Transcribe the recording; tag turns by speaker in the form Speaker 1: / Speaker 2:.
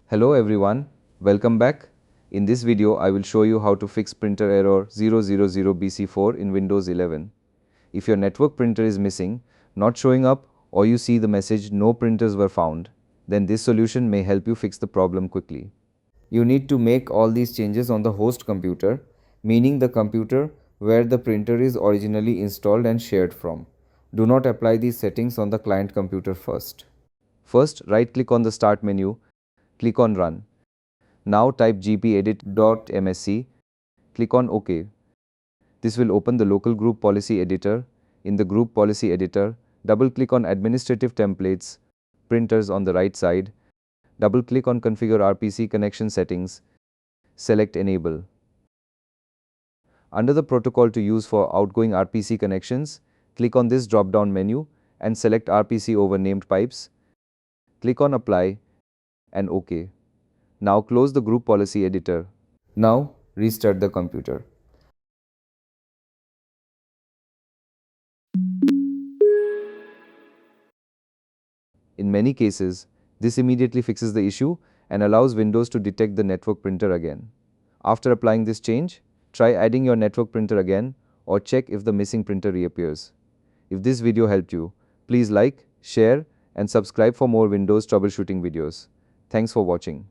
Speaker 1: Hello everyone, welcome back. In this video, I will show you how to fix printer error 000bc4 in Windows 11. If your network printer is missing, not showing up, or you see the message no printers were found, then this solution may help you fix the problem quickly. You need to make all these changes on the host computer, meaning the computer where the printer is originally installed and shared from. Do not apply these settings on the client computer first. First, right-click on the Start menu, click on Run. Now type gpedit.msc, click on OK. This will open the local group policy editor. In the group policy editor, double-click on Administrative Templates, Printers on the right side. Double-click on Configure RPC connection settings. Select Enable. Under the protocol to use for outgoing RPC connections, click on this drop-down menu and select RPC over named pipes. Click on Apply and OK. Now close the group policy editor. Now restart the computer. In many cases, this immediately fixes the issue and allows Windows to detect the network printer again. After applying this change, try adding your network printer again or check if the missing printer reappears. If this video helped you, please like, share, and subscribe for more Windows troubleshooting videos. Thanks for watching.